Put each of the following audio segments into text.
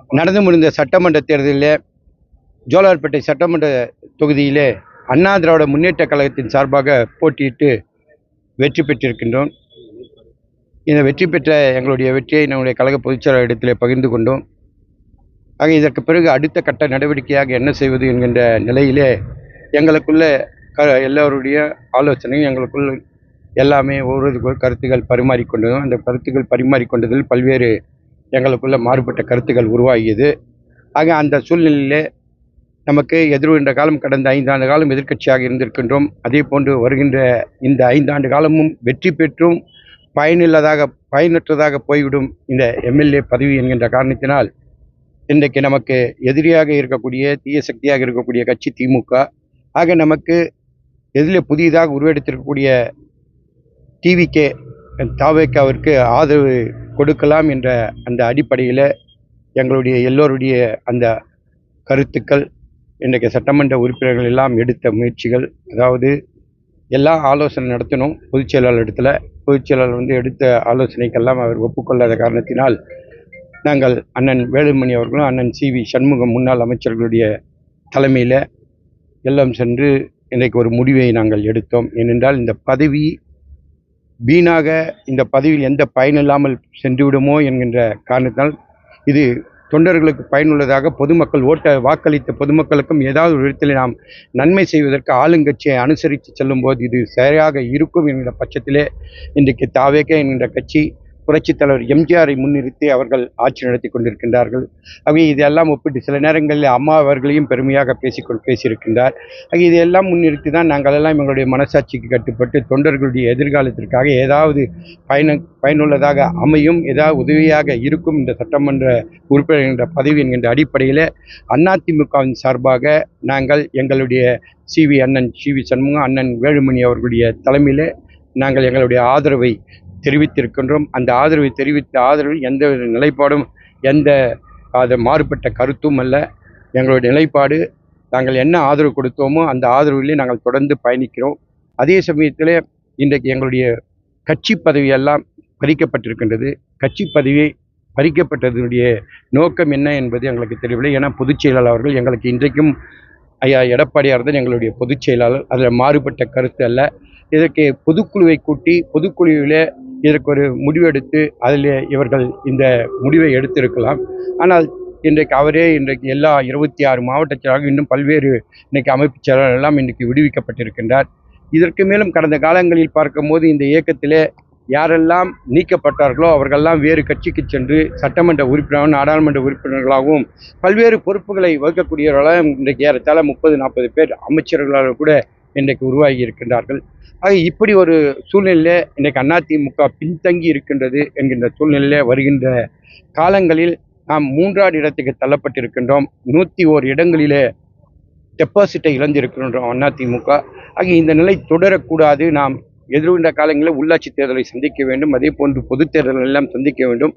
நடந்து முடிந்த சட்டமன்ற தேர்தலில் ஜோலார்பேட்டை சட்டமன்ற தொகுதியிலே அண்ணா திராவிட முன்னேற்ற கழகத்தின் சார்பாக போட்டியிட்டு வெற்றி பெற்றிருக்கின்றோம். இந்த வெற்றி பெற்ற எங்களுடைய வெற்றியை நம்முடைய கழக பொதுச்செயலாளர் இடத்திலே பகிர்ந்து கொண்டோம். ஆக இதற்கு பிறகு அடுத்த கட்ட நடவடிக்கையாக என்ன செய்வது என்கின்ற நிலையிலே எங்களுக்குள்ள எல்லோருடைய ஆலோசனையும் எங்களுக்குள்ள எல்லாமே ஒவ்வொரு கருத்துக்கள் பரிமாறிக்கொண்டதும் அந்த கருத்துக்கள் பரிமாறிக்கொண்டதில் பல்வேறு எங்களுக்குள்ள மாறுபட்ட கருத்துக்கள் உருவாகியது. ஆக அந்த சூழ்நிலையிலே நமக்கு எதிர்வருகின்ற காலம் கடந்த 5 ஆண்டு காலம் எதிர்க்கட்சியாக இருந்திருக்கின்றோம். அதே போன்று வருகின்ற இந்த 5 ஆண்டு காலமும் வெற்றி பெற்றும் பயனற்றதாக போய்விடும் இந்த எம்எல்ஏ பதவி என்கின்ற காரணத்தினால் இன்றைக்கு நமக்கு எதிரியாக இருக்கக்கூடிய தீய சக்தியாக இருக்கக்கூடிய கட்சி திமுக. ஆக நமக்கு எதில் புதிதாக உருவெடுத்திருக்கக்கூடிய டிவிகே தாவேக்காவிற்கு ஆதரவு கொடுக்கலாம் என்ற அந்த அடிப்படையில் எங்களுடைய எல்லோருடைய அந்த கருத்துக்கள் இன்றைக்கு சட்டமன்ற உறுப்பினர்கள் எல்லாம் எடுத்த முயற்சிகள், அதாவது எல்லா ஆலோசனை நடத்தணும் பொதுச்செயலாளர் இடத்துல. பொதுச்செயலாளர் எடுத்த ஆலோசனைக்கெல்லாம் அவர் ஒப்புக்கொள்ளாத காரணத்தினால் நாங்கள் அண்ணன் வேலுமணி அவர்களும் அண்ணன் சிவி சண்முகம் முன்னாள் அமைச்சர்களுடைய தலைமையில் எல்லாம் சென்று இன்றைக்கு ஒரு முடிவை நாங்கள் எடுத்தோம். ஏனென்றால் இந்த பதவி வீணாக இந்த பதவியில் எந்த பயனில்லாமல் சென்றுவிடுமோ என்கின்ற காரணத்தினால் இது தொண்டர்களுக்கு பயனுள்ளதாக பொதுமக்கள் வாக்களித்த பொதுமக்களுக்கும் ஏதாவது ஒரு இடத்தில் நாம் நன்மை செய்வதற்கு ஆளுங்கட்சியை அனுசரித்து செல்லும்போது இது சரியாக இருக்கும் என்கிற பட்சத்திலே இன்றைக்கு தாவேக என்கின்ற கட்சி புரட்சித் தலைவர் எம்ஜிஆரை முன்னிறுத்தி அவர்கள் ஆட்சி நடத்தி கொண்டிருக்கின்றார்கள். ஆகவே இதெல்லாம் ஒப்பிட்டு சில நேரங்களில் அம்மா அவர்களையும் பெருமையாக பேசியிருக்கின்றார். ஆக இதையெல்லாம் முன்னிறுத்தி தான் நாங்கள் எல்லாம் எங்களுடைய மனசாட்சிக்கு கட்டுப்பட்டு தொண்டர்களுடைய எதிர்காலத்திற்காக ஏதாவது பயனுள்ளதாக அமையும், ஏதாவது உதவியாக இருக்கும் இந்த சட்டமன்ற உறுப்பினர் என்ற பதவி என்கின்ற அடிப்படையில் அதிமுகவின் சார்பாக நாங்கள் எங்களுடைய அண்ணன் சிவி சண்முகம் அண்ணன் வேலுமணி அவர்களுடைய தலைமையில் நாங்கள் எங்களுடைய ஆதரவை தெரிவித்திருக்கின்றோம். அந்த ஆதரவை தெரிவித்த ஆதரவில் எந்த நிலைப்பாடும் எந்த மாறுபட்ட கருத்தும் அல்ல. எங்களுடைய நிலைப்பாடு நாங்கள் என்ன ஆதரவு கொடுத்தோமோ அந்த ஆதரவிலே நாங்கள் தொடர்ந்து பயணிக்கிறோம். அதே சமயத்தில் இன்றைக்கு எங்களுடைய கட்சி பதவியெல்லாம் பறிக்கப்பட்டிருக்கின்றது. கட்சி பதவி பறிக்கப்பட்டதனுடைய நோக்கம் என்ன என்பது எங்களுக்கு தெரியவில்லை. ஏன்னா பொதுச் செயலாளர் அவர்கள் எங்களுக்கு இன்றைக்கும் ஐயா எடப்பாடியார் தான் எங்களுடைய பொதுச் செயலாளர். அதில் மாறுபட்ட கருத்து அல்ல. இதற்கு பொதுக்குழுவை கூட்டி பொதுக்குழுவிலே இதற்கு ஒரு முடிவெடுத்து அதில் இவர்கள் இந்த முடிவை எடுத்திருக்கலாம். ஆனால் இன்றைக்கு எல்லா 26 மாவட்ட செயலாளர்கள் இன்னும் பல்வேறு இன்றைக்கு அமைப்பு செயலாளர் எல்லாம் இன்றைக்கு விடுவிக்கப்பட்டிருக்கின்றார். இதற்கு மேலும் கடந்த காலங்களில் பார்க்கும்போது இந்த இயக்கத்திலே யாரெல்லாம் நீக்கப்பட்டார்களோ அவர்களெல்லாம் வேறு கட்சிக்கு சென்று சட்டமன்ற உறுப்பினராகவும் நாடாளுமன்ற உறுப்பினர்களாகவும் பல்வேறு பொறுப்புகளை வகிக்கக்கூடியவர்களாக இன்றைக்கு ஏறத்தாழ 30-40 பேர் அமைச்சர்களாக கூட இன்றைக்கு உருவாகி இருக்கின்றார்கள். ஆக இப்படி ஒரு சூழ்நிலையில் இன்றைக்கு அதிமுக பின்தங்கி இருக்கின்றது என்கின்ற சூழ்நிலையில் வருகின்ற காலங்களில் நாம் 3வது இடத்துக்கு தள்ளப்பட்டிருக்கின்றோம். 101 இடங்களிலே டெபாசிட்டை இழந்திருக்கின்றோம் அதிமுக. ஆக இந்த நிலை தொடரக்கூடாது. நாம் எதிர்கொண்ட காலங்களில் உள்ளாட்சி தேர்தலை சந்திக்க வேண்டும், அதே போன்று பொதுத் தேர்தல் எல்லாம் சந்திக்க வேண்டும்.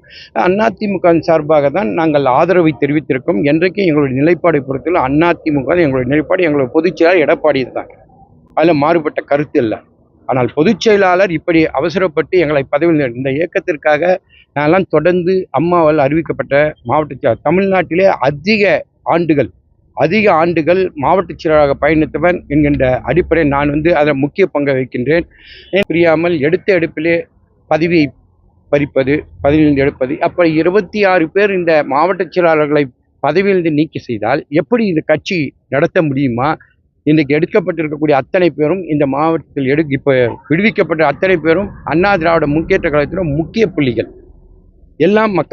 அதிமுக சார்பாக தான் நாங்கள் ஆதரவை தெரிவித்திருக்கோம். என்றைக்கும் எங்களுடைய நிலைப்பாடை பொறுத்தவரை அதிமுக எங்களுடைய நிலைப்பாடு, எங்களுடைய பொதுச் செயலாளர் எடப்பாடி தான், அதில் மாறுபட்ட கருத்து இல்லை. ஆனால் பொதுச் செயலாளர் இப்படி அவசரப்பட்டு எங்களை பதவியில் இந்த இயக்கத்திற்காக நான்லாம் தொடர்ந்து அம்மாவால் அறிவிக்கப்பட்ட மாவட்ட செயலாளர், தமிழ்நாட்டிலே அதிக ஆண்டுகள் மாவட்ட செயலாளராக பயணித்தவன் என்கின்ற அடிப்படை நான் அதில் முக்கிய பங்கை வகிக்கின்றேன். புரியாமல் எடுத்த எடுப்பிலே பதவியை பறிப்பது, பதவியிலிருந்து எடுப்பது, அப்போ 26 பேர் இந்த மாவட்ட செயலாளர்களை பதவியிலிருந்து நீக்கி செய்தால் எப்படி இந்த கட்சி நடத்த முடியுமா? இன்றைக்கு எடுக்கப்பட்டிருக்கக்கூடிய அத்தனை பேரும் இந்த மாவட்டத்தில் இப்போ விடுவிக்கப்பட்ட அத்தனை பேரும் அண்ணா திராவிட முன்னேற்ற கழகத்தின் முக்கிய புள்ளிகள் எல்லாம் மக்கள்